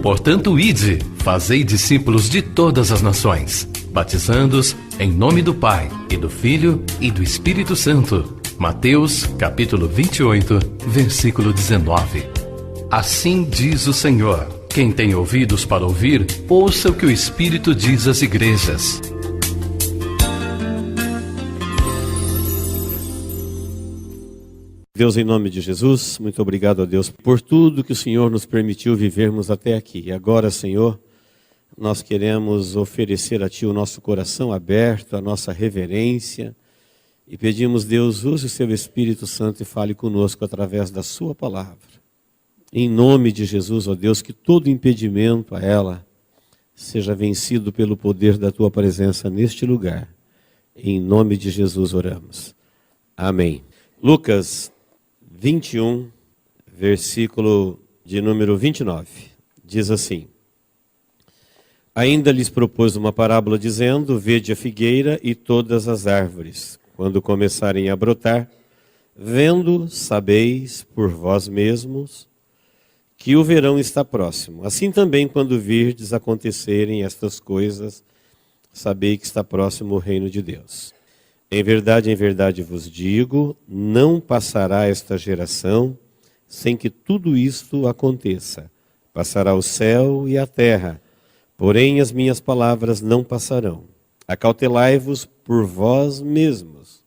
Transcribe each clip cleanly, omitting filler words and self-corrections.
Portanto, ide, fazei discípulos de todas as nações, batizando-os em nome do Pai, e do Filho, e do Espírito Santo. Mateus, capítulo 28, versículo 19. Assim diz o Senhor: quem tem ouvidos para ouvir, ouça o que o Espírito diz às igrejas. Deus, em nome de Jesus, muito obrigado a Deus por tudo que o Senhor nos permitiu vivermos até aqui. E agora, Senhor, nós queremos oferecer a Ti o nosso coração aberto, a nossa reverência, e pedimos, Deus, use o Seu Espírito Santo e fale conosco através da Sua palavra. Em nome de Jesus, ó Deus, que todo impedimento a ela seja vencido pelo poder da Tua presença neste lugar. Em nome de Jesus oramos. Amém. Lucas 21, versículo de número 29, diz assim: ainda lhes propôs uma parábola dizendo: vede a figueira e todas as árvores, quando começarem a brotar, vendo, sabeis por vós mesmos que o verão está próximo. Assim também, quando virdes acontecerem estas coisas, sabei que está próximo o reino de Deus. Em verdade vos digo, não passará esta geração sem que tudo isto aconteça. Passará o céu e a terra, porém as minhas palavras não passarão. Acautelai-vos por vós mesmos,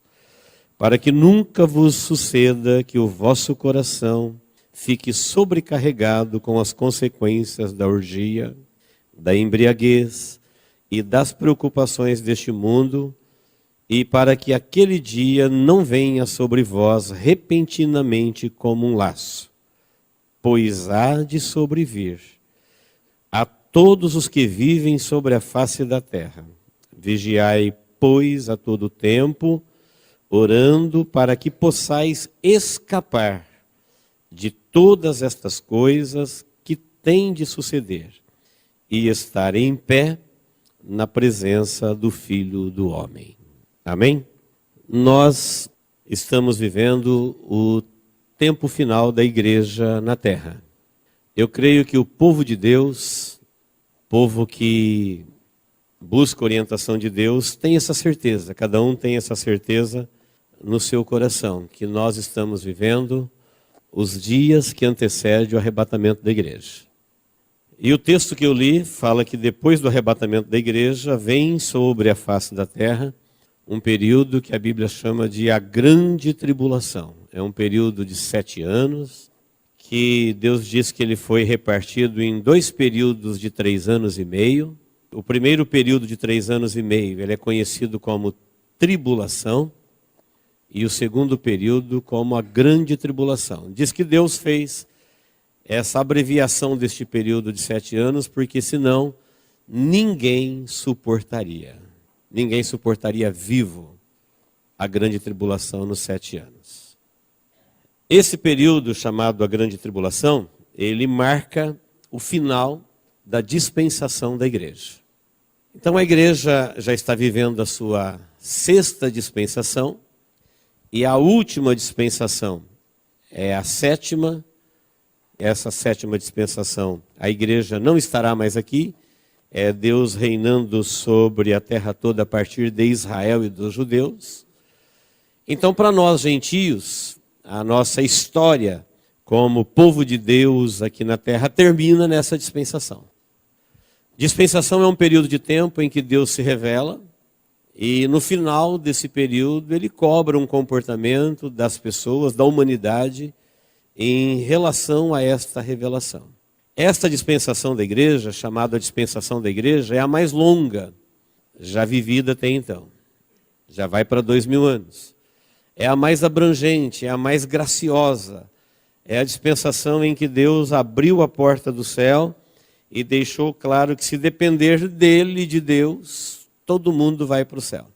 para que nunca vos suceda que o vosso coração fique sobrecarregado com as consequências da orgia, da embriaguez e das preocupações deste mundo, e para que aquele dia não venha sobre vós repentinamente como um laço, pois há de sobrevir a todos os que vivem sobre a face da terra. Vigiai, pois, a todo tempo, orando para que possais escapar de todas estas coisas que têm de suceder e estar em pé na presença do Filho do Homem. Amém? Nós estamos vivendo o tempo final da igreja na terra. Eu creio que o povo de Deus, povo que busca a orientação de Deus, tem essa certeza, cada um tem essa certeza no seu coração, que nós estamos vivendo os dias que antecedem o arrebatamento da igreja. E o texto que eu li fala que depois do arrebatamento da igreja, vem sobre a face da terra um período que a Bíblia chama de a grande tribulação. É um período de 7 anos, que Deus diz que ele foi repartido em 2 períodos de 3 anos e meio. O primeiro período de 3 anos e meio, ele é conhecido como tribulação, e o segundo período como a grande tribulação. Diz que Deus fez essa abreviação deste período de 7 anos, porque senão ninguém suportaria. Ninguém suportaria vivo a grande tribulação nos 7 anos. Esse período chamado a grande tribulação, ele marca o final da dispensação da igreja. Então a igreja já está vivendo a sua 6ª dispensação, e a última dispensação é a 7ª. Essa 7ª dispensação, a igreja não estará mais aqui, é Deus reinando sobre a terra toda a partir de Israel e dos judeus. Então, para nós gentios, a nossa história como povo de Deus aqui na terra termina nessa dispensação. Dispensação é um período de tempo em que Deus se revela, e no final desse período ele cobra um comportamento das pessoas, da humanidade, em relação a esta revelação. Esta dispensação da igreja, chamada dispensação da igreja, é a mais longa já vivida até então. Já vai para 2000 anos. É a mais abrangente, é a mais graciosa. É a dispensação em que Deus abriu a porta do céu e deixou claro que se depender dele, de Deus, todo mundo vai para o céu.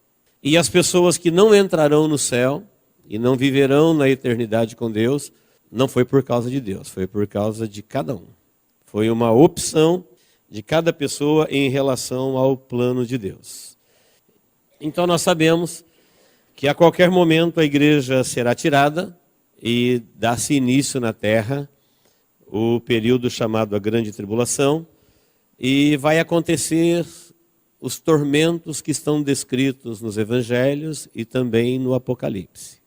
E as pessoas que não entrarão no céu e não viverão na eternidade com Deus, não foi por causa de Deus, foi por causa de cada um. Foi uma opção de cada pessoa em relação ao plano de Deus. Então nós sabemos que a qualquer momento a igreja será tirada e dá-se início na terra o período chamado a Grande Tribulação, e vai acontecer os tormentos que estão descritos nos Evangelhos e também no Apocalipse.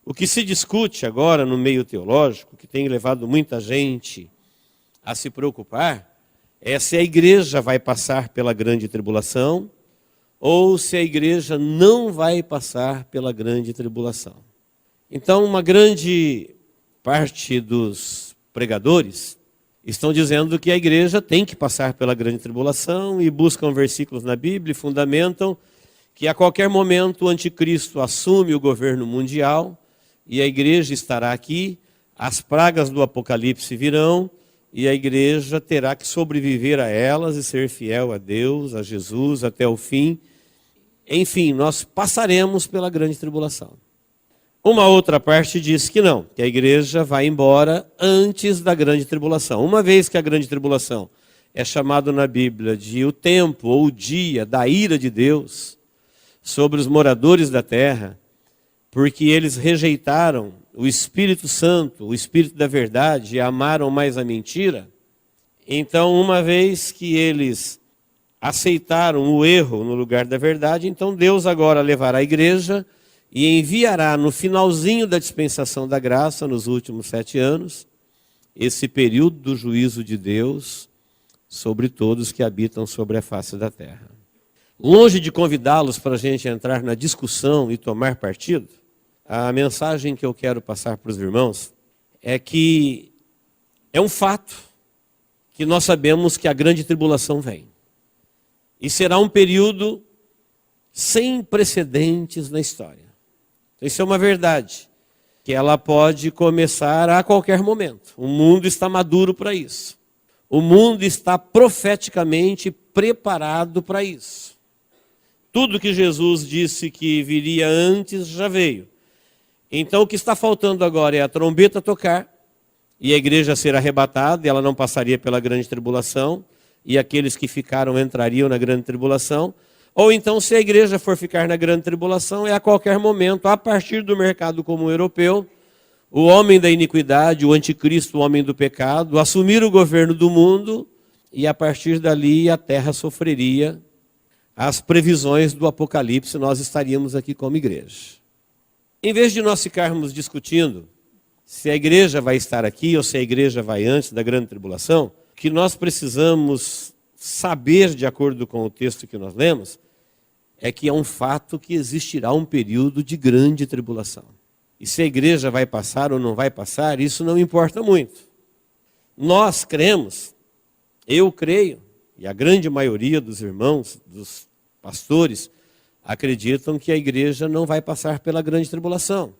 O que se discute agora no meio teológico, que tem levado muita gente a se preocupar, é se a igreja vai passar pela Grande Tribulação ou se a igreja não vai passar pela Grande Tribulação. Então, uma grande parte dos pregadores estão dizendo que a igreja tem que passar pela Grande Tribulação e buscam versículos na Bíblia e fundamentam que a qualquer momento o anticristo assume o governo mundial e a igreja estará aqui, as pragas do Apocalipse virão e a igreja terá que sobreviver a elas e ser fiel a Deus, a Jesus até o fim. Enfim, nós passaremos pela Grande Tribulação. Uma outra parte diz que não, que a igreja vai embora antes da Grande Tribulação. Uma vez que a Grande Tribulação é chamado na Bíblia de o tempo ou o dia da ira de Deus sobre os moradores da terra, porque eles rejeitaram o Espírito Santo, o Espírito da verdade, e amaram mais a mentira. Então, uma vez que eles aceitaram o erro no lugar da verdade, então Deus agora levará a igreja e enviará no finalzinho da dispensação da graça, nos últimos 7 anos, esse período do juízo de Deus sobre todos que habitam sobre a face da terra. Longe de convidá-los para a gente entrar na discussão e tomar partido, a mensagem que eu quero passar para os irmãos é que é um fato que nós sabemos que a Grande Tribulação vem. E será um período sem precedentes na história. Isso é uma verdade, que ela pode começar a qualquer momento. O mundo está maduro para isso. O mundo está profeticamente preparado para isso. Tudo que Jesus disse que viria antes já veio. Então o que está faltando agora é a trombeta tocar e a igreja ser arrebatada, e ela não passaria pela Grande Tribulação, e aqueles que ficaram entrariam na Grande Tribulação. Ou então, se a igreja for ficar na Grande Tribulação, é a qualquer momento, a partir do mercado comum europeu, o homem da iniquidade, o anticristo, o homem do pecado, assumir o governo do mundo, e a partir dali a terra sofreria as previsões do Apocalipse, nós estaríamos aqui como igreja. Em vez de nós ficarmos discutindo se a igreja vai estar aqui ou se a igreja vai antes da Grande Tribulação, o que nós precisamos saber, de acordo com o texto que nós lemos, é que é um fato que existirá um período de grande tribulação. E se a igreja vai passar ou não vai passar, isso não importa muito. Nós cremos, eu creio, e a grande maioria dos irmãos, dos pastores, acreditam que a igreja não vai passar pela Grande Tribulação.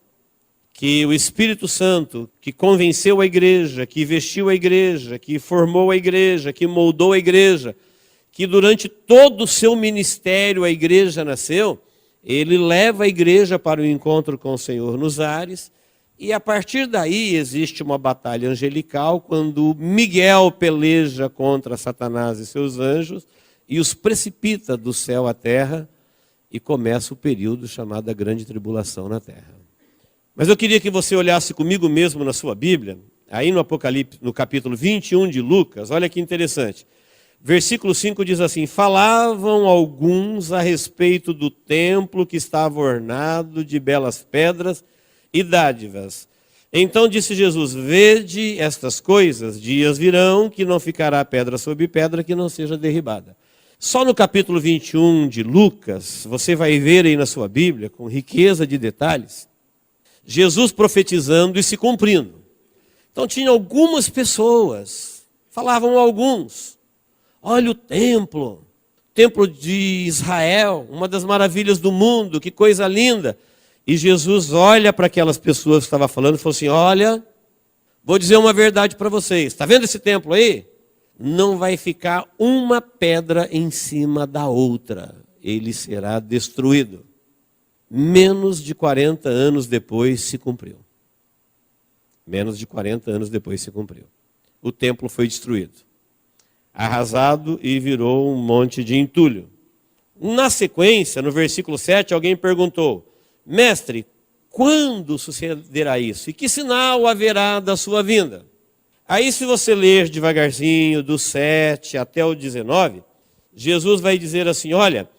Que o Espírito Santo, que convenceu a igreja, que vestiu a igreja, que formou a igreja, que moldou a igreja, que durante todo o seu ministério a igreja nasceu, ele leva a igreja para o encontro com o Senhor nos ares, e a partir daí existe uma batalha angelical, quando Miguel peleja contra Satanás e seus anjos, e os precipita do céu à terra, e começa o período chamado a Grande Tribulação na terra. Mas eu queria que você olhasse comigo mesmo na sua Bíblia, aí no Apocalipse, no capítulo 21 de Lucas, olha que interessante. Versículo 5 diz assim: falavam alguns a respeito do templo que estava ornado de belas pedras e dádivas. Então disse Jesus: vede estas coisas, dias virão que não ficará pedra sobre pedra que não seja derribada. Só no capítulo 21 de Lucas, você vai ver aí na sua Bíblia, com riqueza de detalhes, Jesus profetizando e se cumprindo. Então tinha algumas pessoas, falavam alguns, olha o templo de Israel, uma das maravilhas do mundo, que coisa linda. E Jesus olha para aquelas pessoas que estavam falando e falou assim: olha, vou dizer uma verdade para vocês, está vendo esse templo aí? Não vai ficar uma pedra em cima da outra, ele será destruído. Menos de 40 anos depois se cumpriu. Menos de 40 anos depois se cumpriu. O templo foi destruído, arrasado e virou um monte de entulho. Na sequência, no versículo 7, alguém perguntou: mestre, quando sucederá isso? E que sinal haverá da sua vinda? Aí, se você ler devagarzinho, do 7 até o 19, Jesus vai dizer assim, olha,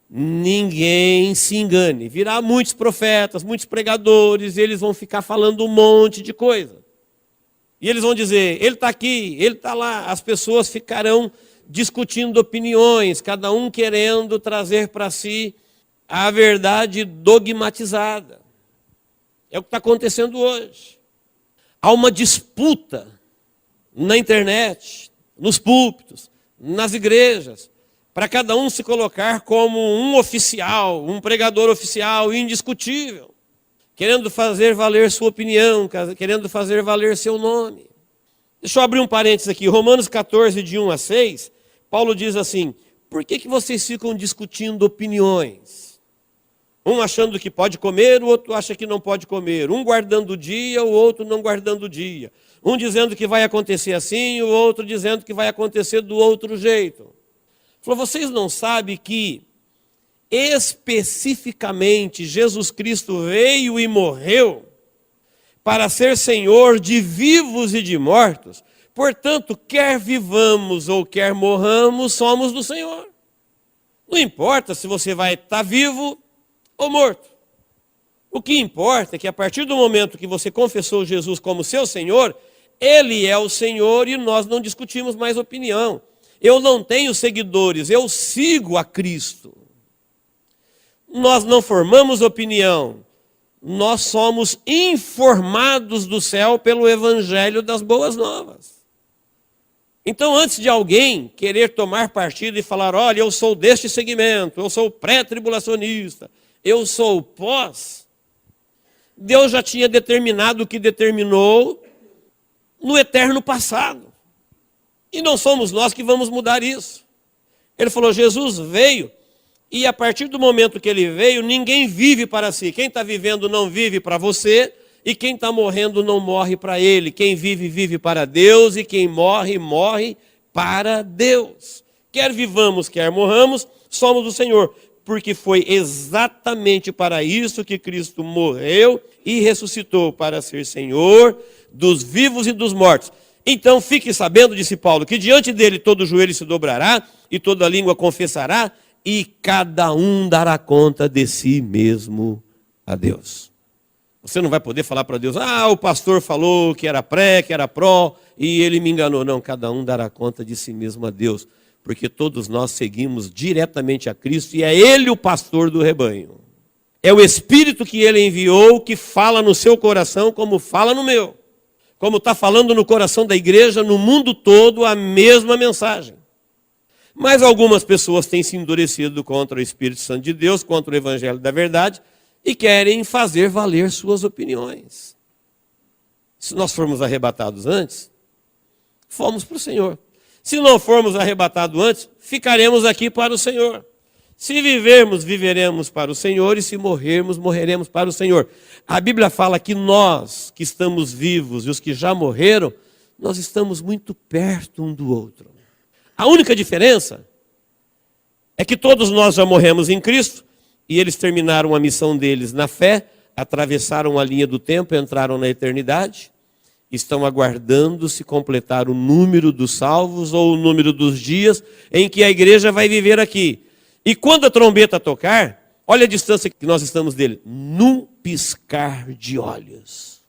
ninguém se engane. Virá muitos profetas, muitos pregadores, e eles vão ficar falando um monte de coisa. E eles vão dizer, ele está aqui, ele está lá. As pessoas ficarão discutindo opiniões, cada um querendo trazer para si a verdade dogmatizada. É o que está acontecendo hoje. Há uma disputa na internet, nos púlpitos, nas igrejas, para cada um se colocar como um oficial, um pregador oficial indiscutível, querendo fazer valer sua opinião, querendo fazer valer seu nome. Deixa eu abrir um parênteses aqui. Romanos 14, de 1 a 6, Paulo diz assim, por que vocês ficam discutindo opiniões? Um achando que pode comer, o outro acha que não pode comer. Um guardando o dia, o outro não guardando o dia. Um dizendo que vai acontecer assim, o outro dizendo que vai acontecer do outro jeito. Falou, vocês não sabem que especificamente Jesus Cristo veio e morreu para ser Senhor de vivos e de mortos? Portanto, quer vivamos ou quer morramos, somos do Senhor. Não importa se você vai estar vivo ou morto. O que importa é que a partir do momento que você confessou Jesus como seu Senhor, Ele é o Senhor e nós não discutimos mais opinião. Eu não tenho seguidores, eu sigo a Cristo. Nós não formamos opinião, nós somos informados do céu pelo Evangelho das Boas Novas. Então, antes de alguém querer tomar partido e falar, olha, eu sou deste segmento, eu sou pré-tribulacionista, eu sou pós, Deus já tinha determinado o que determinou no eterno passado. E não somos nós que vamos mudar isso. Ele falou, Jesus veio, e a partir do momento que ele veio, ninguém vive para si. Quem está vivendo não vive para você, e quem está morrendo não morre para ele. Quem vive, vive para Deus, e quem morre, morre para Deus. Quer vivamos, quer morramos, somos do Senhor. Porque foi exatamente para isso que Cristo morreu e ressuscitou, para ser Senhor dos vivos e dos mortos. Então fique sabendo, disse Paulo, que diante dele todo joelho se dobrará e toda língua confessará e cada um dará conta de si mesmo a Deus. Você não vai poder falar para Deus, o pastor falou que era pré, que era pró e ele me enganou. Não, cada um dará conta de si mesmo a Deus, porque todos nós seguimos diretamente a Cristo e é Ele o pastor do rebanho. É o Espírito que Ele enviou que fala no seu coração como fala no meu. Como está falando no coração da igreja, no mundo todo, a mesma mensagem. Mas algumas pessoas têm se endurecido contra o Espírito Santo de Deus, contra o Evangelho da verdade, e querem fazer valer suas opiniões. Se nós formos arrebatados antes, fomos para o Senhor. Se não formos arrebatados antes, ficaremos aqui para o Senhor. Se vivermos, viveremos para o Senhor, e se morrermos, morreremos para o Senhor. A Bíblia fala que nós, que estamos vivos e os que já morreram, nós estamos muito perto um do outro. A única diferença é que todos nós já morremos em Cristo, e eles terminaram a missão deles na fé, atravessaram a linha do tempo, entraram na eternidade, estão aguardando se completar o número dos salvos ou o número dos dias em que a igreja vai viver aqui. E quando a trombeta tocar, olha a distância que nós estamos dele, num piscar de olhos.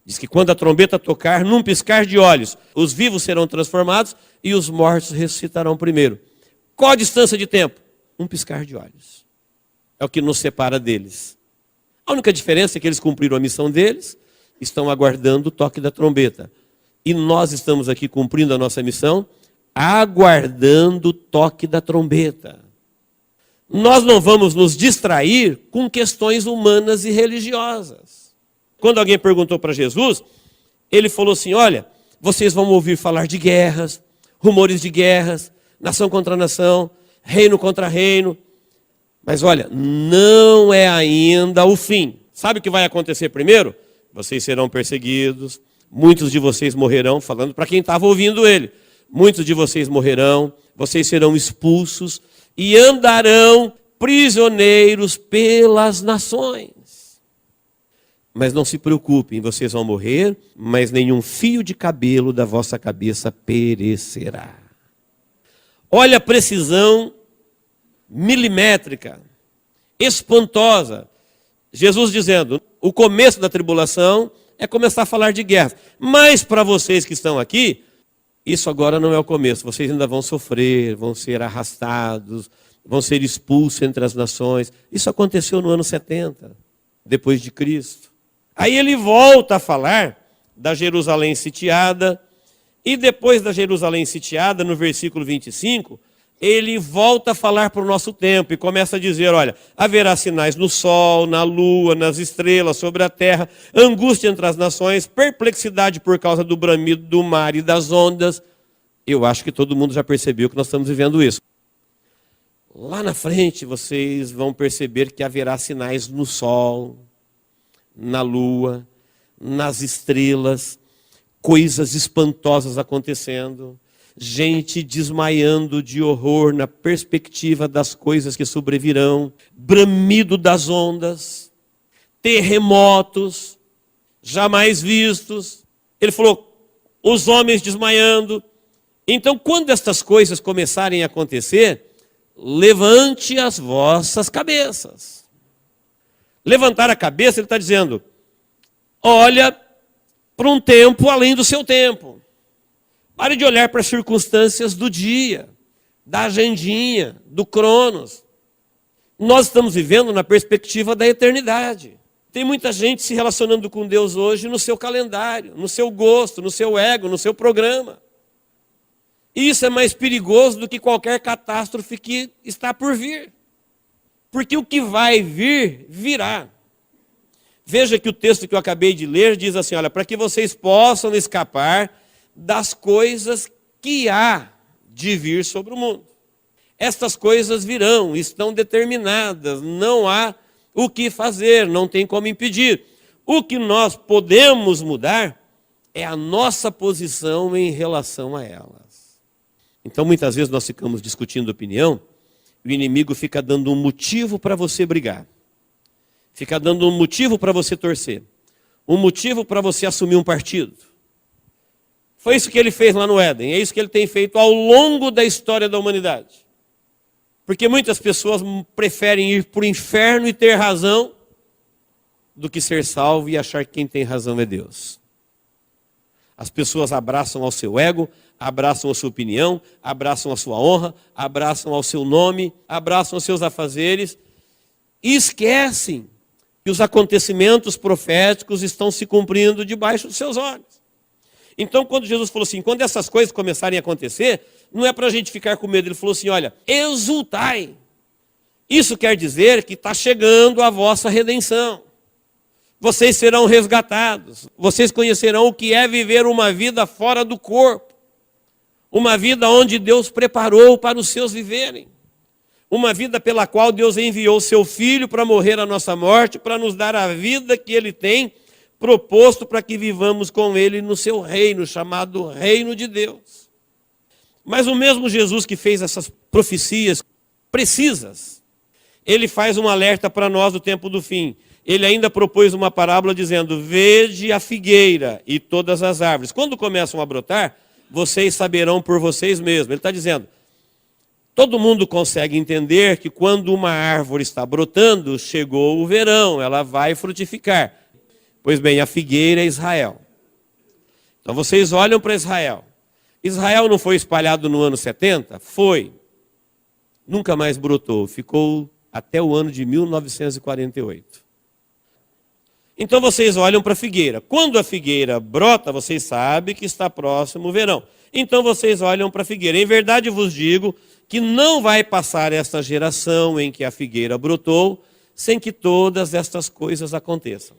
Diz que quando a trombeta tocar, num piscar de olhos, os vivos serão transformados e os mortos ressuscitarão primeiro. Qual a distância de tempo? Um piscar de olhos. É o que nos separa deles. A única diferença é que eles cumpriram a missão deles, estão aguardando o toque da trombeta. E nós estamos aqui cumprindo a nossa missão, aguardando o toque da trombeta. Nós não vamos nos distrair com questões humanas e religiosas. Quando alguém perguntou para Jesus, ele falou assim, olha, vocês vão ouvir falar de guerras, rumores de guerras, nação contra nação, reino contra reino. Mas olha, não é ainda o fim. Sabe o que vai acontecer primeiro? Vocês serão perseguidos, muitos de vocês morrerão, falando para quem estava ouvindo ele. Muitos de vocês morrerão, vocês serão expulsos e andarão prisioneiros pelas nações. Mas não se preocupem, vocês vão morrer, mas nenhum fio de cabelo da vossa cabeça perecerá. Olha a precisão milimétrica, espantosa. Jesus dizendo, o começo da tribulação é começar a falar de guerra. Mas para vocês que estão aqui, isso agora não é o começo. Vocês ainda vão sofrer, vão ser arrastados, vão ser expulsos entre as nações. Isso aconteceu no ano 70, depois de Cristo. Aí ele volta a falar da Jerusalém sitiada, e depois da Jerusalém sitiada, no versículo 25, ele volta a falar para o nosso tempo e começa a dizer, olha, haverá sinais no sol, na lua, nas estrelas, sobre a terra, angústia entre as nações, perplexidade por causa do bramido do mar e das ondas. Eu acho que todo mundo já percebeu que nós estamos vivendo isso. Lá na frente vocês vão perceber que haverá sinais no sol, na lua, nas estrelas, coisas espantosas acontecendo, gente desmaiando de horror na perspectiva das coisas que sobrevirão, bramido das ondas, terremotos jamais vistos. Ele falou, os homens desmaiando. Então, quando estas coisas começarem a acontecer, levante as vossas cabeças. Levantar a cabeça, ele está dizendo, olha para um tempo além do seu tempo. Pare de olhar para as circunstâncias do dia, da agendinha, do cronos. Nós estamos vivendo na perspectiva da eternidade. Tem muita gente se relacionando com Deus hoje no seu calendário, no seu gosto, no seu ego, no seu programa. E isso é mais perigoso do que qualquer catástrofe que está por vir. Porque o que vai vir, virá. Veja que o texto que eu acabei de ler diz assim, olha, para que vocês possam escapar das coisas que há de vir sobre o mundo. Estas coisas virão, estão determinadas, não há o que fazer, não tem como impedir. O que nós podemos mudar é a nossa posição em relação a elas. Então, muitas vezes nós ficamos discutindo opinião, o inimigo fica dando um motivo para você brigar. Fica dando um motivo para você torcer. Um motivo para você assumir um partido. Foi isso que ele fez lá no Éden. É isso que ele tem feito ao longo da história da humanidade. Porque muitas pessoas preferem ir para o inferno e ter razão do que ser salvo e achar que quem tem razão é Deus. As pessoas abraçam ao seu ego, abraçam a sua opinião, abraçam a sua honra, abraçam ao seu nome, abraçam os seus afazeres e esquecem que os acontecimentos proféticos estão se cumprindo debaixo dos seus olhos. Então, quando Jesus falou assim, quando essas coisas começarem a acontecer, não é para a gente ficar com medo. Ele falou assim, olha, exultai. Isso quer dizer que está chegando a vossa redenção. Vocês serão resgatados. Vocês conhecerão o que é viver uma vida fora do corpo. Uma vida onde Deus preparou para os seus viverem. Uma vida pela qual Deus enviou seu Filho para morrer a nossa morte, para nos dar a vida que Ele tem proposto para que vivamos com Ele no seu reino, chamado Reino de Deus. Mas o mesmo Jesus que fez essas profecias precisas, Ele faz um alerta para nós do tempo do fim. Ele ainda propôs uma parábola dizendo, vede a figueira e todas as árvores. Quando começam a brotar, vocês saberão por vocês mesmos. Ele está dizendo, todo mundo consegue entender que quando uma árvore está brotando, chegou o verão, ela vai frutificar. Pois bem, a figueira é Israel. Então vocês olham para Israel. Israel não foi espalhado no ano 70? Foi. Nunca mais brotou, ficou até o ano de 1948. Então vocês olham para a figueira. Quando a figueira brota, vocês sabem que está próximo o verão. Então vocês olham para a figueira. Em verdade vos digo que não vai passar esta geração em que a figueira brotou, sem que todas estas coisas aconteçam.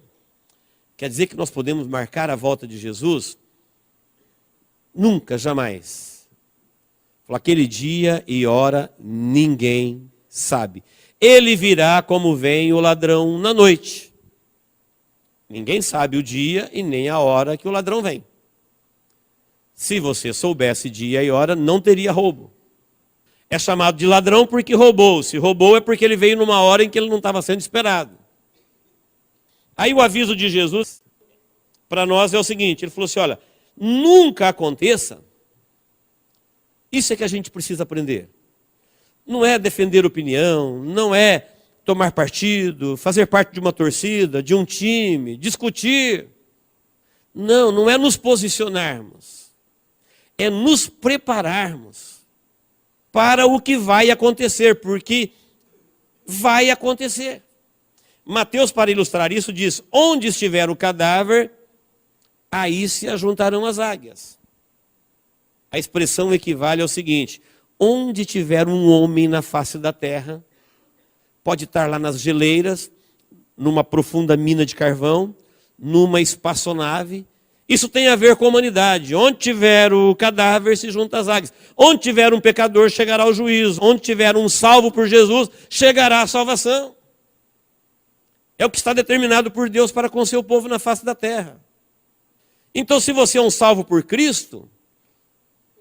Quer dizer que nós podemos marcar a volta de Jesus? Nunca, jamais. Aquele dia e hora ninguém sabe. Ele virá como vem o ladrão na noite. Ninguém sabe o dia e nem a hora que o ladrão vem. Se você soubesse dia e hora, não teria roubo. É chamado de ladrão porque roubou. Se roubou é porque ele veio numa hora em que ele não estava sendo esperado. Aí o aviso de Jesus para nós é o seguinte, ele falou assim, olha, nunca aconteça, isso é que a gente precisa aprender. Não é defender opinião, não é tomar partido, fazer parte de uma torcida, de um time, discutir. Não, não é nos posicionarmos, é nos prepararmos para o que vai acontecer, porque vai acontecer. Mateus, para ilustrar isso, diz, onde estiver o cadáver, aí se ajuntarão as águias. A expressão equivale ao seguinte, onde tiver um homem na face da terra, pode estar lá nas geleiras, numa profunda mina de carvão, numa espaçonave. Isso tem a ver com a humanidade. Onde tiver o cadáver, se junta às águias. Onde tiver um pecador, chegará ao juízo. Onde tiver um salvo por Jesus, chegará a salvação. É o que está determinado por Deus para com seu povo na face da terra. Então, se você é um salvo por Cristo,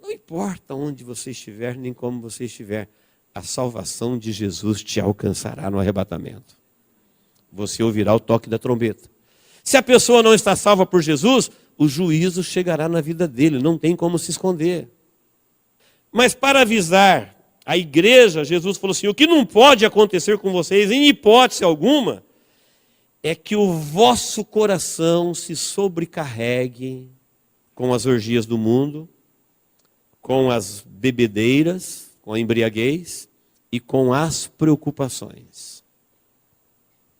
não importa onde você estiver, nem como você estiver, a salvação de Jesus te alcançará no arrebatamento. Você ouvirá o toque da trombeta. Se a pessoa não está salva por Jesus, o juízo chegará na vida dele, não tem como se esconder. Mas para avisar a igreja, Jesus falou assim, o que não pode acontecer com vocês, em hipótese alguma, é que o vosso coração se sobrecarregue com as orgias do mundo, com as bebedeiras, com a embriaguez e com as preocupações.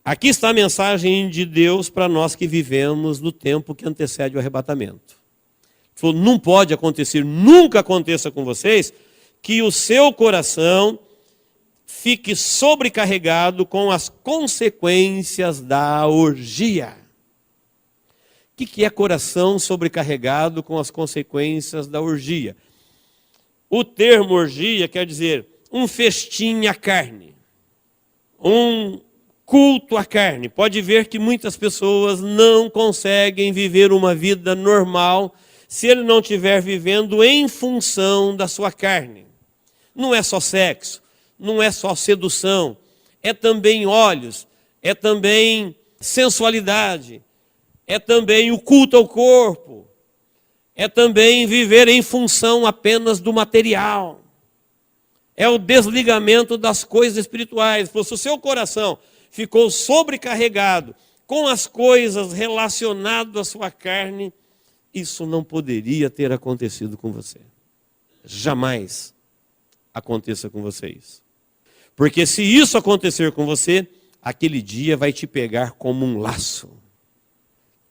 Aqui está a mensagem de Deus para nós que vivemos no tempo que antecede o arrebatamento. Ele falou, não pode acontecer, nunca aconteça com vocês, que o seu coração fique sobrecarregado com as consequências da orgia. O que é coração sobrecarregado com as consequências da orgia? O termo orgia quer dizer um festim à carne, um culto à carne. Pode ver que muitas pessoas não conseguem viver uma vida normal se ele não estiver vivendo em função da sua carne. Não é só sexo, não é só sedução, é também olhos, é também sensualidade, é também o culto ao corpo, é também viver em função apenas do material. É o desligamento das coisas espirituais. Se o seu coração ficou sobrecarregado com as coisas relacionadas à sua carne, isso não poderia ter acontecido com você. Jamais aconteça com vocês. Porque se isso acontecer com você, aquele dia vai te pegar como um laço.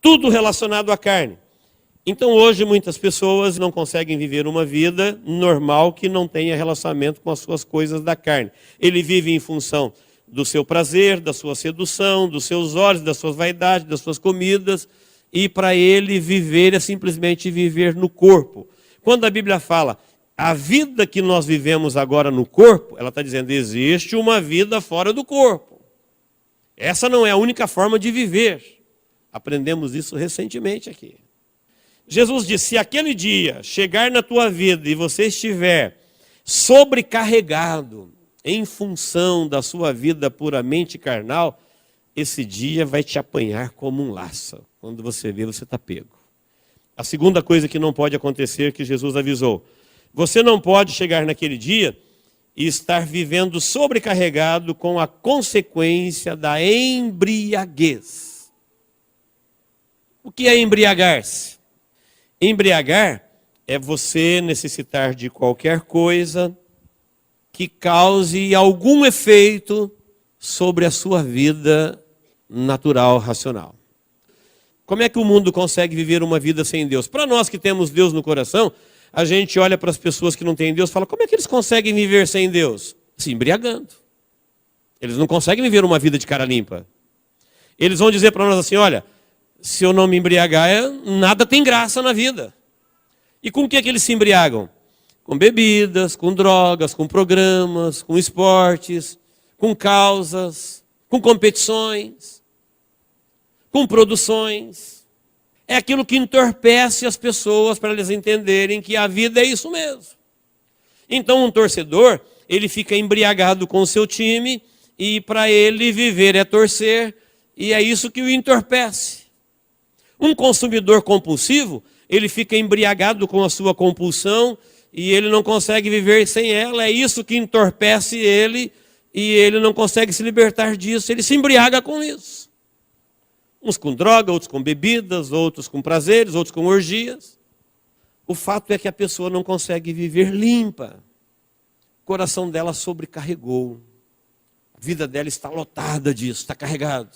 Tudo relacionado à carne. Então hoje muitas pessoas não conseguem viver uma vida normal que não tenha relacionamento com as suas coisas da carne. Ele vive em função do seu prazer, da sua sedução, dos seus olhos, das suas vaidades, das suas comidas. E para ele viver é simplesmente viver no corpo. Quando a Bíblia fala, a vida que nós vivemos agora no corpo, ela está dizendo, existe uma vida fora do corpo. Essa não é a única forma de viver. Aprendemos isso recentemente aqui. Jesus disse, se aquele dia chegar na tua vida e você estiver sobrecarregado em função da sua vida puramente carnal, esse dia vai te apanhar como um laço. Quando você vê, você está pego. A segunda coisa que não pode acontecer, que Jesus avisou, você não pode chegar naquele dia e estar vivendo sobrecarregado com a consequência da embriaguez. O que é embriagar-se? Embriagar é você necessitar de qualquer coisa que cause algum efeito sobre a sua vida natural, racional. Como é que o mundo consegue viver uma vida sem Deus? Para nós que temos Deus no coração, a gente olha para as pessoas que não têm Deus e fala, como é que eles conseguem viver sem Deus? Se embriagando. Eles não conseguem viver uma vida de cara limpa. Eles vão dizer para nós assim, olha, se eu não me embriagar, nada tem graça na vida. E com o que eles se embriagam? Com bebidas, com drogas, com programas, com esportes, com causas, com competições, com produções. É aquilo que entorpece as pessoas para eles entenderem que a vida é isso mesmo. Então um torcedor, ele fica embriagado com o seu time e para ele viver é torcer e é isso que o entorpece. Um consumidor compulsivo, ele fica embriagado com a sua compulsão e ele não consegue viver sem ela. É isso que entorpece ele e ele não consegue se libertar disso. Ele se embriaga com isso. Uns com droga, outros com bebidas, outros com prazeres, outros com orgias. O fato é que a pessoa não consegue viver limpa. O coração dela sobrecarregou. A vida dela está lotada disso, está carregado.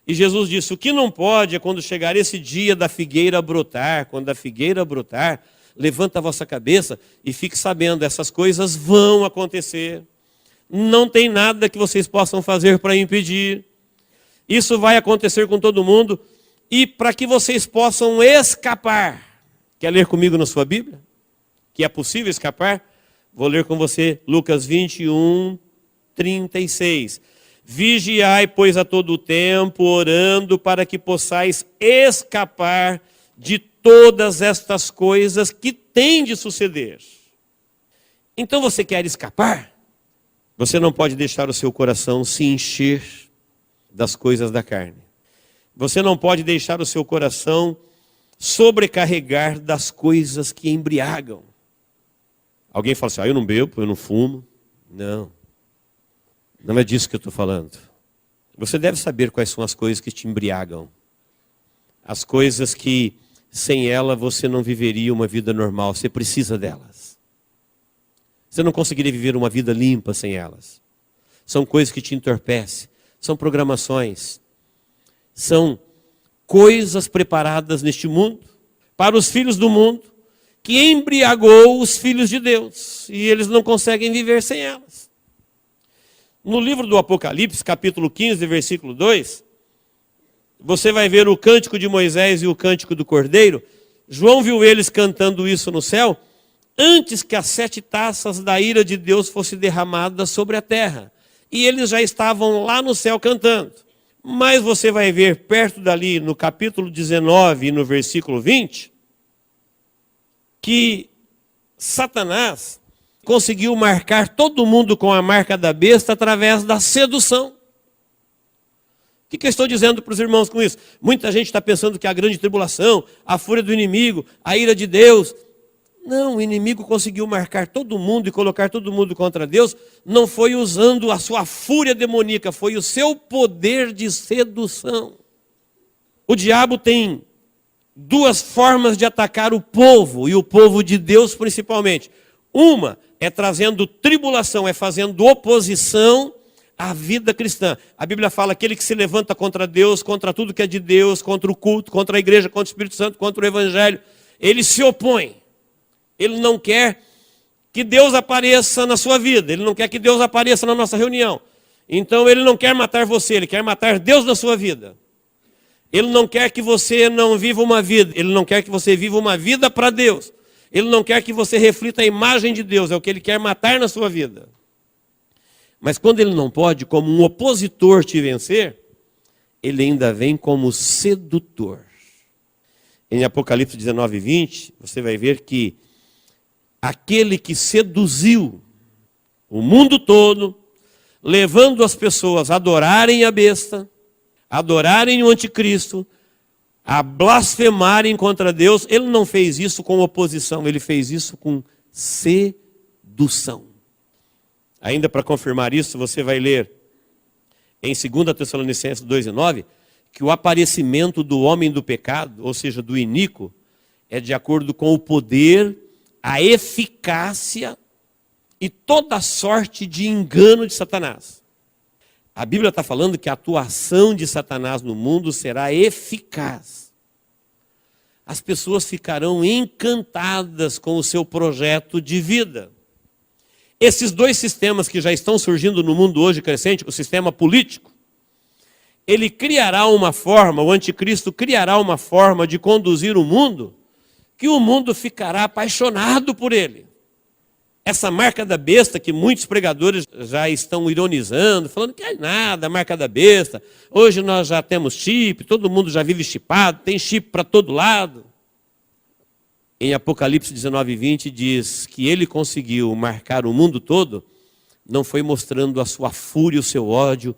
E Jesus disse, o que não pode é quando chegar esse dia da figueira brotar. Quando a figueira brotar, levanta a vossa cabeça e fique sabendo, essas coisas vão acontecer. Não tem nada que vocês possam fazer para impedir. Isso vai acontecer com todo mundo. E para que vocês possam escapar. Quer ler comigo na sua Bíblia? Que é possível escapar? Vou ler com você Lucas 21, 36. Vigiai, pois, a todo tempo, orando para que possais escapar de todas estas coisas que têm de suceder. Então você quer escapar? Você não pode deixar o seu coração se encher das coisas da carne. Você não pode deixar o seu coração sobrecarregar das coisas que embriagam. Alguém fala assim, eu não bebo, eu não fumo. Não é disso que eu estou falando. Você deve saber quais são as coisas que te embriagam. As coisas que, sem ela, você não viveria uma vida normal. Você precisa delas. Você não conseguiria viver uma vida limpa sem elas. São coisas que te entorpecem. São programações. São coisas preparadas neste mundo, para os filhos do mundo, que embriagou os filhos de Deus. E eles não conseguem viver sem elas. No livro do Apocalipse, capítulo 15, versículo 2, você vai ver o cântico de Moisés e o cântico do Cordeiro. João viu eles cantando isso no céu, antes que as 7 taças da ira de Deus fossem derramadas sobre a terra. E eles já estavam lá no céu cantando. Mas você vai ver perto dali, no capítulo 19 e no versículo 20, que Satanás conseguiu marcar todo mundo com a marca da besta através da sedução. O que eu estou dizendo para os irmãos com isso? Muita gente está pensando que a grande tribulação, a fúria do inimigo, a ira de Deus. Não, o inimigo conseguiu marcar todo mundo e colocar todo mundo contra Deus. Não foi usando a sua fúria demoníaca, foi o seu poder de sedução. O diabo tem 2 formas de atacar o povo, e o povo de Deus principalmente. Uma é trazendo tribulação, é fazendo oposição à vida cristã. A Bíblia fala aquele que se levanta contra Deus, contra tudo que é de Deus, contra o culto, contra a igreja, contra o Espírito Santo, contra o Evangelho. Ele se opõe. Ele não quer que Deus apareça na sua vida. Ele não quer que Deus apareça na nossa reunião. Então ele não quer matar você, ele quer matar Deus na sua vida. Ele não quer que você não viva uma vida. Ele não quer que você viva uma vida para Deus. Ele não quer que você reflita a imagem de Deus. É o que ele quer matar na sua vida. Mas quando ele não pode, como um opositor te vencer, ele ainda vem como sedutor. Em Apocalipse 19, 20, você vai ver que aquele que seduziu o mundo todo, levando as pessoas a adorarem a besta, adorarem o anticristo, a blasfemarem contra Deus, ele não fez isso com oposição, ele fez isso com sedução. Ainda para confirmar isso, você vai ler em 2 Tessalonicenses 2:9, que o aparecimento do homem do pecado, ou seja, do iníquo, é de acordo com o poder, a eficácia e toda sorte de engano de Satanás. A Bíblia está falando que a atuação de Satanás no mundo será eficaz. As pessoas ficarão encantadas com o seu projeto de vida. Esses 2 sistemas que já estão surgindo no mundo hoje crescente, o sistema político, ele criará uma forma, o anticristo criará uma forma de conduzir o mundo, que o mundo ficará apaixonado por ele. Essa marca da besta que muitos pregadores já estão ironizando, falando que é nada, a marca da besta. Hoje nós já temos chip, todo mundo já vive chipado, tem chip para todo lado. Em Apocalipse 19, 20 diz que ele conseguiu marcar o mundo todo, não foi mostrando a sua fúria, o seu ódio,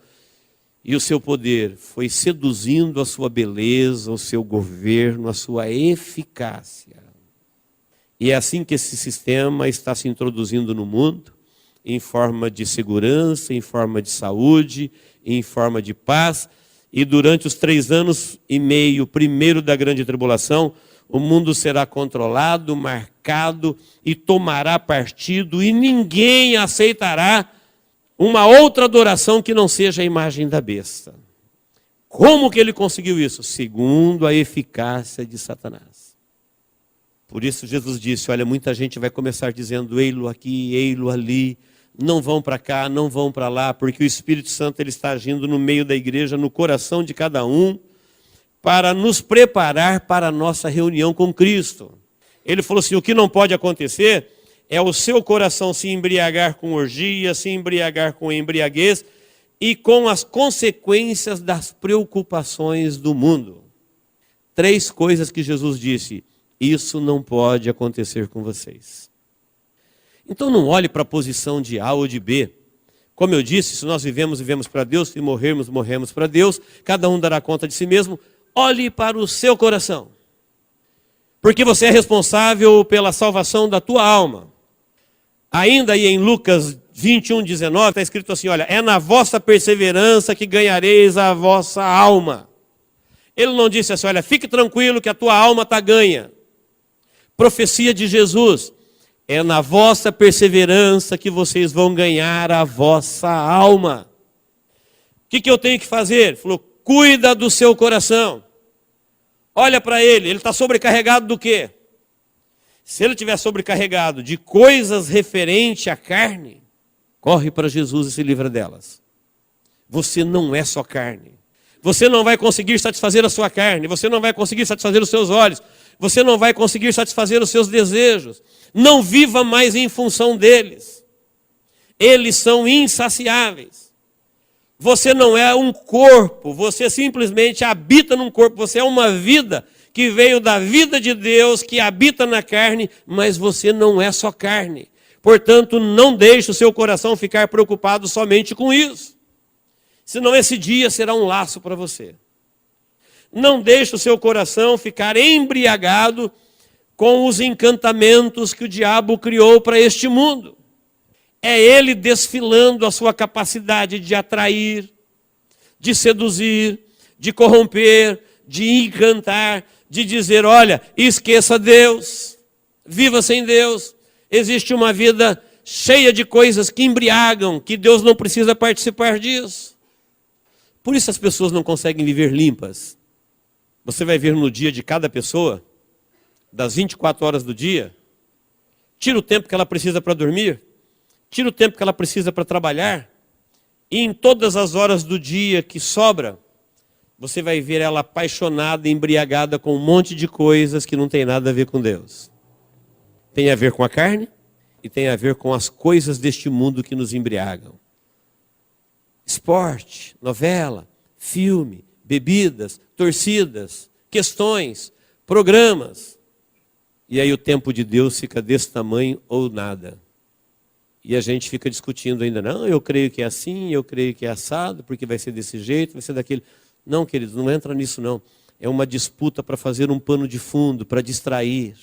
e o seu poder foi seduzindo a sua beleza, o seu governo, a sua eficácia. E é assim que esse sistema está se introduzindo no mundo, em forma de segurança, em forma de saúde, em forma de paz. E durante os 3 anos e meio, primeiro da grande tribulação, o mundo será controlado, marcado e tomará partido, e ninguém aceitará uma outra adoração que não seja a imagem da besta. Como que ele conseguiu isso? Segundo a eficácia de Satanás. Por isso Jesus disse, olha, muita gente vai começar dizendo, ei-lo aqui, ei-lo ali, não vão para cá, não vão para lá, porque o Espírito Santo ele está agindo no meio da igreja, no coração de cada um, para nos preparar para a nossa reunião com Cristo. Ele falou assim, o que não pode acontecer é o seu coração se embriagar com orgia, se embriagar com embriaguez e com as consequências das preocupações do mundo. 3 coisas que Jesus disse, isso não pode acontecer com vocês. Então não olhe para a posição de A ou de B. Como eu disse, se nós vivemos, vivemos para Deus, se morrermos, morremos para Deus, cada um dará conta de si mesmo. Olhe para o seu coração. Porque você é responsável pela salvação da tua alma. Ainda aí em Lucas 21:19, está escrito assim, olha, é na vossa perseverança que ganhareis a vossa alma. Ele não disse assim, olha, fique tranquilo que a tua alma está ganha. Profecia de Jesus. É na vossa perseverança que vocês vão ganhar a vossa alma. O que eu tenho que fazer? Ele falou, cuida do seu coração. Olha para ele está sobrecarregado do quê? Se ele estiver sobrecarregado de coisas referentes à carne, corre para Jesus e se livra delas. Você não é só carne. Você não vai conseguir satisfazer a sua carne, você não vai conseguir satisfazer os seus olhos, você não vai conseguir satisfazer os seus desejos. Não viva mais em função deles. Eles são insaciáveis. Você não é um corpo, você simplesmente habita num corpo. Você é uma vida que veio da vida de Deus, que habita na carne, mas você não é só carne. Portanto, não deixe o seu coração ficar preocupado somente com isso. Senão esse dia será um laço para você. Não deixe o seu coração ficar embriagado com os encantamentos que o diabo criou para este mundo. É ele desfilando a sua capacidade de atrair, de seduzir, de corromper, de encantar, de dizer, olha, esqueça Deus, viva sem Deus. Existe uma vida cheia de coisas que embriagam, que Deus não precisa participar disso. Por isso as pessoas não conseguem viver limpas. Você vai ver no dia de cada pessoa, das 24 horas do dia, tira o tempo que ela precisa para dormir, tira o tempo que ela precisa para trabalhar, e em todas as horas do dia que sobra, você vai ver ela apaixonada, embriagada com um monte de coisas que não tem nada a ver com Deus. Tem a ver com a carne e tem a ver com as coisas deste mundo que nos embriagam. Esporte, novela, filme, bebidas, torcidas, questões, programas. E aí o tempo de Deus fica desse tamanho ou nada. E a gente fica discutindo ainda, não, eu creio que é assim, eu creio que é assado, porque vai ser desse jeito, vai ser daquele. Não, queridos, não entra nisso não. É uma disputa para fazer um pano de fundo, para distrair.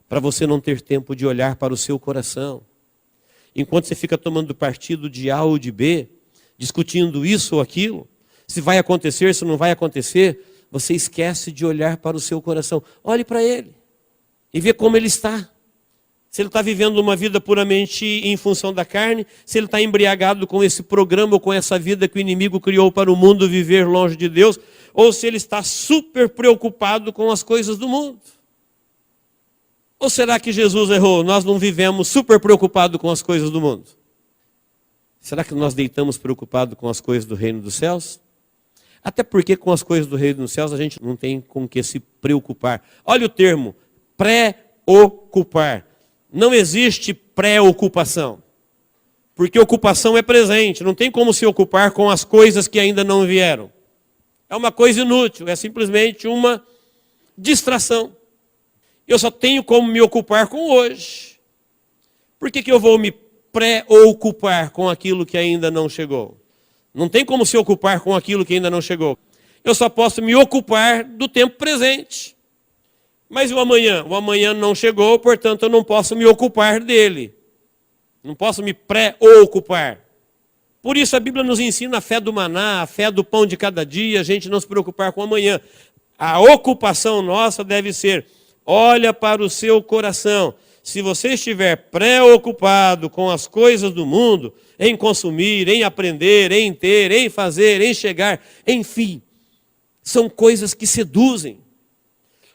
Para você não ter tempo de olhar para o seu coração. Enquanto você fica tomando partido de A ou de B, discutindo isso ou aquilo, se vai acontecer, se não vai acontecer, você esquece de olhar para o seu coração. Olhe para ele e vê como ele está. Se ele está vivendo uma vida puramente em função da carne, se ele está embriagado com esse programa ou com essa vida que o inimigo criou para o mundo viver longe de Deus, ou se ele está super preocupado com as coisas do mundo. Ou será que Jesus errou? Nós não vivemos super preocupados com as coisas do mundo? Será que nós deitamos preocupado com as coisas do reino dos céus? Até porque com as coisas do reino dos céus a gente não tem com que se preocupar. Olha o termo, preocupar. Não existe preocupação. Porque ocupação é presente, não tem como se ocupar com as coisas que ainda não vieram. É uma coisa inútil, é simplesmente uma distração. Eu só tenho como me ocupar com hoje. Por que eu vou me preocupar com aquilo que ainda não chegou? Não tem como se ocupar com aquilo que ainda não chegou. Eu só posso me ocupar do tempo presente. Mas o amanhã? O amanhã não chegou, portanto eu não posso me ocupar dele. Não posso me pré-ocupar. Por isso a Bíblia nos ensina a fé do maná, a fé do pão de cada dia, a gente não se preocupar com o amanhã. A ocupação nossa deve ser, olha para o seu coração. Se você estiver preocupado com as coisas do mundo, em consumir, em aprender, em ter, em fazer, em chegar, enfim, são coisas que seduzem.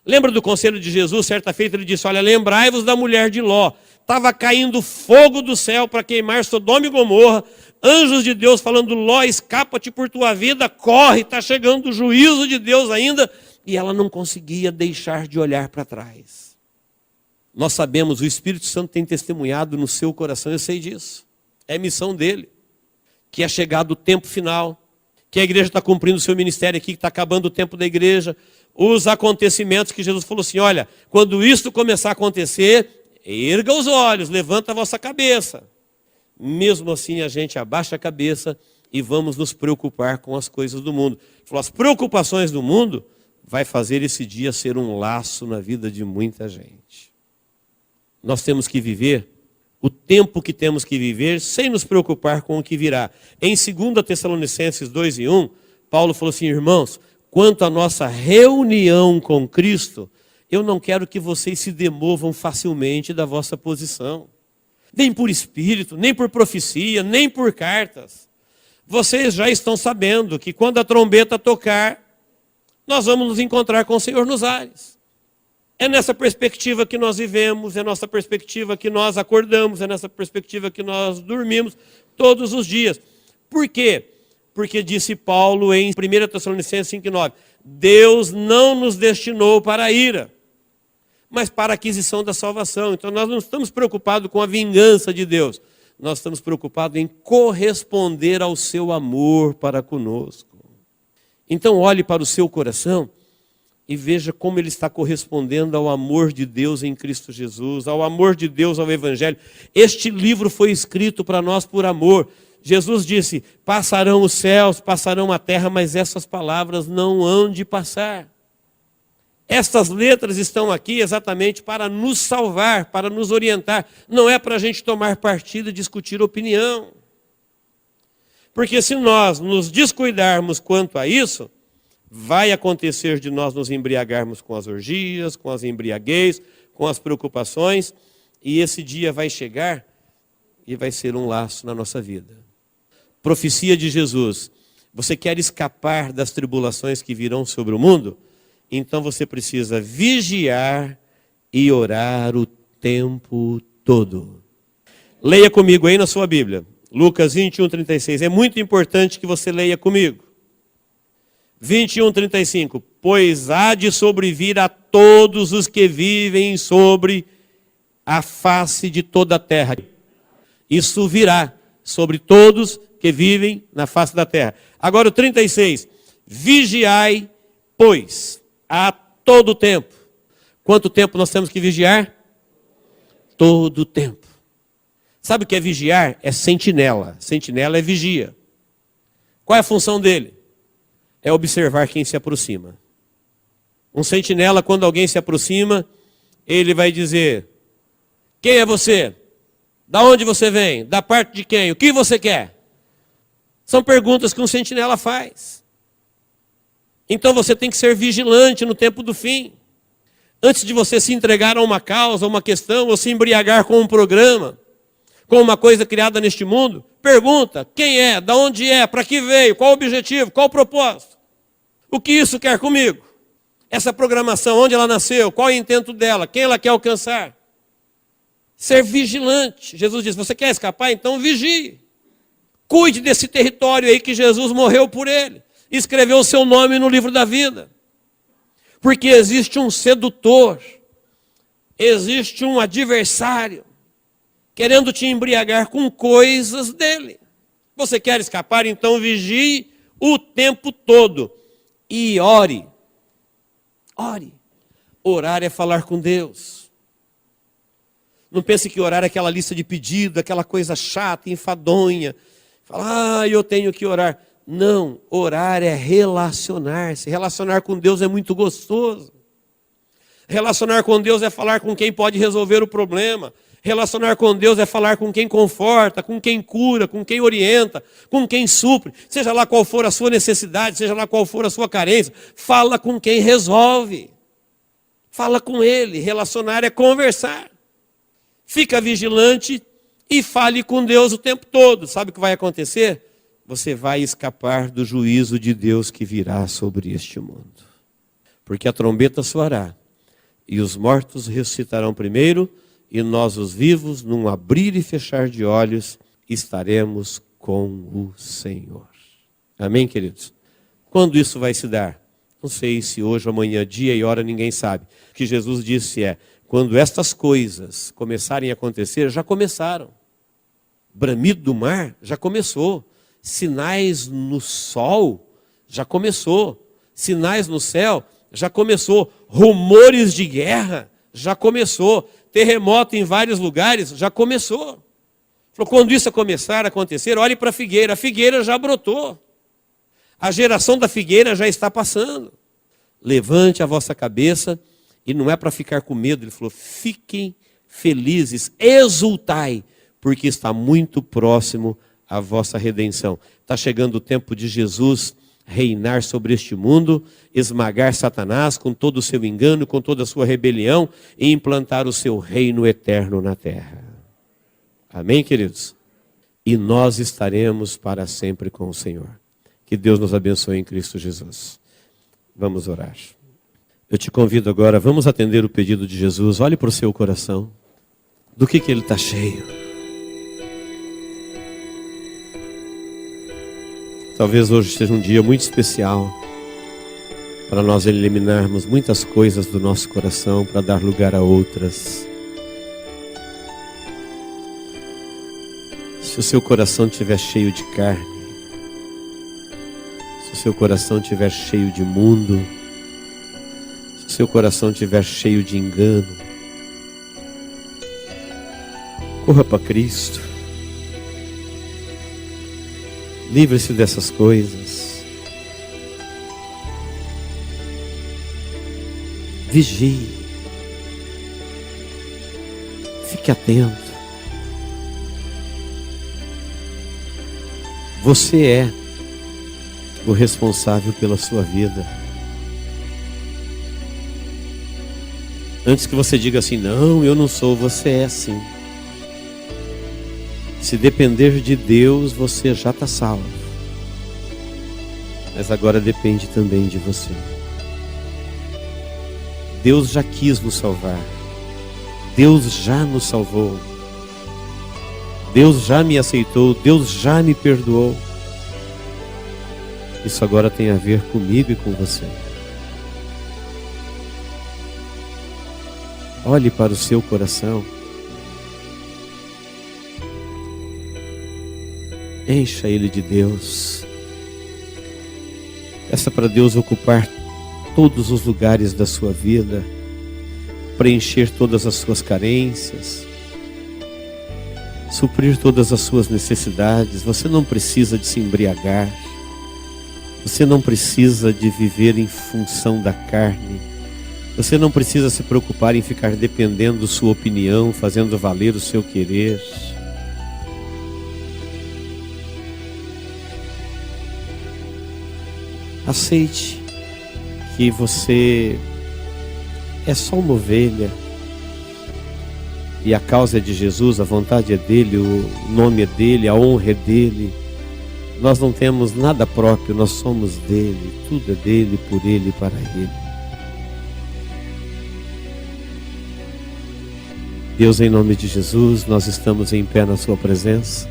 Lembra do conselho de Jesus? Certa feita ele disse, olha, lembrai-vos da mulher de Ló. Estava caindo fogo do céu para queimar Sodoma e Gomorra. Anjos de Deus falando, Ló, escapa-te por tua vida, corre, está chegando o juízo de Deus ainda. E ela não conseguia deixar de olhar para trás. Nós sabemos, o Espírito Santo tem testemunhado no seu coração, eu sei disso. É missão dele. Que é chegado o tempo final, que a igreja está cumprindo o seu ministério aqui, que está acabando o tempo da igreja. Os acontecimentos que Jesus falou assim, olha, quando isso começar a acontecer, erga os olhos, levanta a vossa cabeça. Mesmo assim a gente abaixa a cabeça e vamos nos preocupar com as coisas do mundo. Ele falou, as preocupações do mundo vai fazer esse dia ser um laço na vida de muita gente. Nós temos que viver o tempo que temos que viver sem nos preocupar com o que virá. Em 2 Tessalonicenses 2:1, Paulo falou assim, irmãos, quanto à nossa reunião com Cristo, eu não quero que vocês se demovam facilmente da vossa posição. Nem por espírito, nem por profecia, nem por cartas. Vocês já estão sabendo que quando a trombeta tocar, nós vamos nos encontrar com o Senhor nos ares. É nessa perspectiva que nós vivemos, é nessa perspectiva que nós acordamos, é nessa perspectiva que nós dormimos todos os dias. Por quê? Porque disse Paulo em 1 Tessalonicenses 5:9, Deus não nos destinou para a ira, mas para a aquisição da salvação. Então nós não estamos preocupados com a vingança de Deus, nós estamos preocupados em corresponder ao seu amor para conosco. Então olhe para o seu coração e veja como ele está correspondendo ao amor de Deus em Cristo Jesus, ao amor de Deus ao Evangelho. Este livro foi escrito para nós por amor. Jesus disse, passarão os céus, passarão a terra, mas essas palavras não hão de passar. Estas letras estão aqui exatamente para nos salvar, para nos orientar. Não é para a gente tomar partido e discutir opinião. Porque se nós nos descuidarmos quanto a isso, vai acontecer de nós nos embriagarmos com as orgias, com as embriaguez, com as preocupações, e esse dia vai chegar e vai ser um laço na nossa vida. Profecia de Jesus. Você quer escapar das tribulações que virão sobre o mundo? Então você precisa vigiar e orar o tempo todo. Leia comigo aí na sua Bíblia. Lucas 21:36. É muito importante que você leia comigo. 21:35. Pois há de sobrevir a todos os que vivem sobre a face de toda a terra. Isso virá sobre todos que vivem na face da terra. Agora o 36. Vigiai, pois, a todo tempo. Quanto tempo nós temos que vigiar? Todo tempo. Sabe o que é vigiar? É sentinela. Sentinela é vigia. Qual é a função dele? É observar quem se aproxima. Um sentinela, quando alguém se aproxima, ele vai dizer, quem é você? Da onde você vem? Da parte de quem? O que você quer? São perguntas que um sentinela faz. Então você tem que ser vigilante no tempo do fim. Antes de você se entregar a uma causa, a uma questão, ou se embriagar com um programa, com uma coisa criada neste mundo, pergunta, quem é, da onde é, para que veio, qual o objetivo, qual o propósito? O que isso quer comigo? Essa programação, onde ela nasceu, qual é o intento dela, quem ela quer alcançar? Ser vigilante. Jesus diz, você quer escapar? Então vigie. Cuide desse território aí que Jesus morreu por ele. Escreveu o seu nome no livro da vida. Porque existe um sedutor, existe um adversário, querendo te embriagar com coisas dele. Você quer escapar? Então vigie o tempo todo. E ore. Ore. Orar é falar com Deus. Não pense que orar é aquela lista de pedido, aquela coisa chata, enfadonha. Fala, eu tenho que orar. Não, orar é relacionar-se. Relacionar com Deus é muito gostoso. Relacionar com Deus é falar com quem pode resolver o problema. Relacionar com Deus é falar com quem conforta, com quem cura, com quem orienta, com quem supre. Seja lá qual for a sua necessidade, seja lá qual for a sua carência, fala com quem resolve. Fala com Ele. Relacionar é conversar. Fica vigilante e fale com Deus o tempo todo. Sabe o que vai acontecer? Você vai escapar do juízo de Deus que virá sobre este mundo. Porque a trombeta soará, e os mortos ressuscitarão primeiro, e nós os vivos, num abrir e fechar de olhos, estaremos com o Senhor. Amém, queridos? Quando isso vai se dar? Não sei se hoje, amanhã, dia e hora, ninguém sabe. O que Jesus disse é, quando estas coisas começarem a acontecer, já começaram. Bramido do mar, já começou. Sinais no sol, já começou. Sinais no céu, já começou. Rumores de guerra, já começou. Terremoto em vários lugares, já começou. Falou, quando isso começar a acontecer, olhe para a figueira já brotou. A geração da figueira já está passando. Levante a vossa cabeça, e não é para ficar com medo, ele falou, fiquem felizes, exultai, porque está muito próximo a vossa redenção. Está chegando o tempo de Jesus reinar sobre este mundo, esmagar Satanás com todo o seu engano, com toda a sua rebelião e implantar o seu reino eterno na terra. Amém, queridos? E nós estaremos para sempre com o Senhor. Que Deus nos abençoe em Cristo Jesus. Vamos orar. Eu te convido agora, vamos atender o pedido de Jesus. Olhe para o seu coração. Do que ele está cheio? Talvez hoje seja um dia muito especial para nós eliminarmos muitas coisas do nosso coração para dar lugar a outras. Se o seu coração estiver cheio de carne, se o seu coração estiver cheio de mundo, se o seu coração estiver cheio de engano, corra para Cristo. Livre-se dessas coisas. Vigie. Fique atento. Você é o responsável pela sua vida. Antes que você diga assim, não, eu não sou, você é sim. Se depender de Deus, você já está salvo. Mas agora depende também de você. Deus já quis nos salvar. Deus já nos salvou. Deus já me aceitou. Deus já me perdoou. Isso agora tem a ver comigo e com você. Olhe para o seu coração. Encha ele de Deus. Peça para Deus ocupar todos os lugares da sua vida, preencher todas as suas carências, suprir todas as suas necessidades. Você não precisa de se embriagar. Você não precisa de viver em função da carne. Você não precisa se preocupar em ficar dependendo da sua opinião, fazendo valer o seu querer. Aceite que você é só uma ovelha e a causa é de Jesus, a vontade é dele, o nome é dele, a honra é dele. Nós não temos nada próprio, nós somos dele, tudo é dele, por ele e para ele. Deus, em nome de Jesus, nós estamos em pé na sua presença.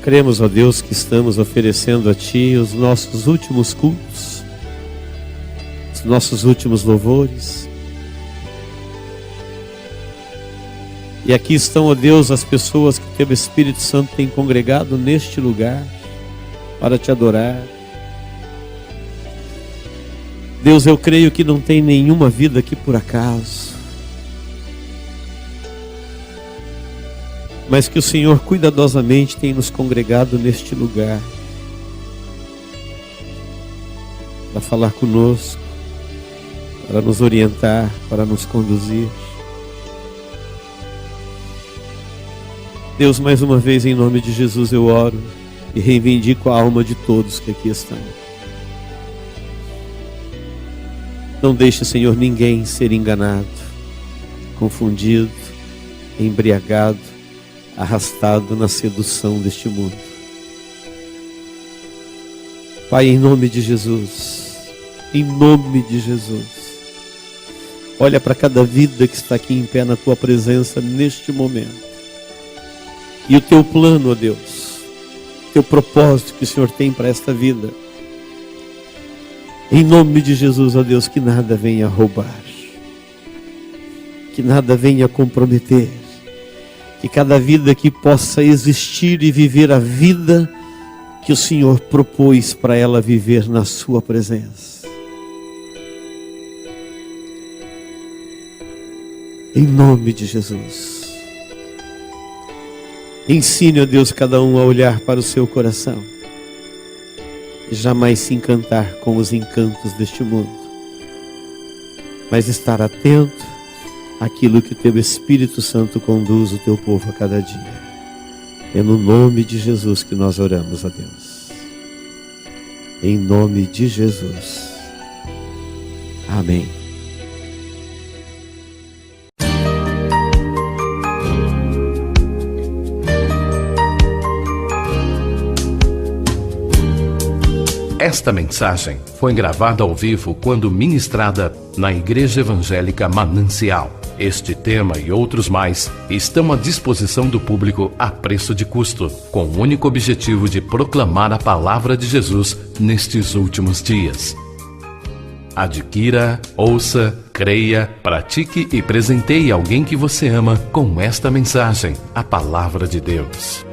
Cremos, ó Deus, que estamos oferecendo a Ti os nossos últimos cultos, os nossos últimos louvores. E aqui estão, ó Deus, as pessoas que Teu Espírito Santo tem congregado neste lugar para Te adorar. Deus, eu creio que não tem nenhuma vida aqui por acaso. mas que o Senhor cuidadosamente tem nos congregado neste lugar para falar conosco, para nos orientar, para nos conduzir. Deus, mais uma vez, em nome de Jesus, eu oro e reivindico a alma de todos que aqui estão. Não deixe, Senhor, ninguém ser enganado, confundido, embriagado, arrastado na sedução deste mundo. Pai, em nome de Jesus, em nome de Jesus, olha para cada vida que está aqui em pé na Tua presença neste momento. E o Teu plano, ó Deus, Teu propósito que o Senhor tem para esta vida. Em nome de Jesus, ó Deus, que nada venha roubar, que nada venha comprometer, que cada vida aqui possa existir e viver a vida que o Senhor propôs para ela viver na Sua presença. Em nome de Jesus. Ensine, ó Deus, cada um a olhar para o seu coração e jamais se encantar com os encantos deste mundo, mas estar atento àquilo que o Teu Espírito Santo conduz o Teu povo a cada dia. É no nome de Jesus que nós oramos a Deus. Em nome de Jesus. Amém. Esta mensagem foi gravada ao vivo quando ministrada na Igreja Evangélica Manancial. Este tema e outros mais estão à disposição do público a preço de custo, com o único objetivo de proclamar a palavra de Jesus nestes últimos dias. Adquira, ouça, creia, pratique e presenteie alguém que você ama com esta mensagem, a palavra de Deus.